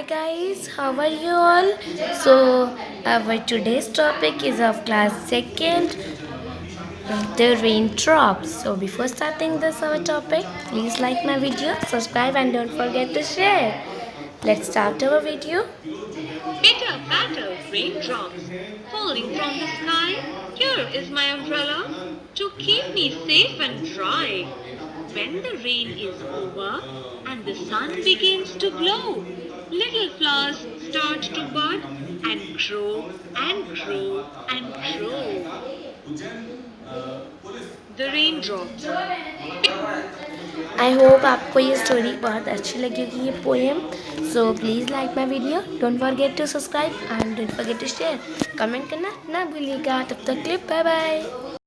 Hi guys, how are you all? So our today's topic is of class second, the raindrops. So before starting this our topic, please like my video, subscribe and don't forget to share. Let's start our video. Pitter patter, raindrops falling from the sky. Here is my umbrella to keep me safe and dry. When the rain is over and the sun begins to glow, little flowers start to bud and grow and grow and grow. The raindrops. I hope आपको ये story बहुत अच्छी लगी होगी ये poem. So please like my video. Don't forget to subscribe and don't forget to share. Comment करना ना भूलिएगा. तब तक के लिए बाय बाय.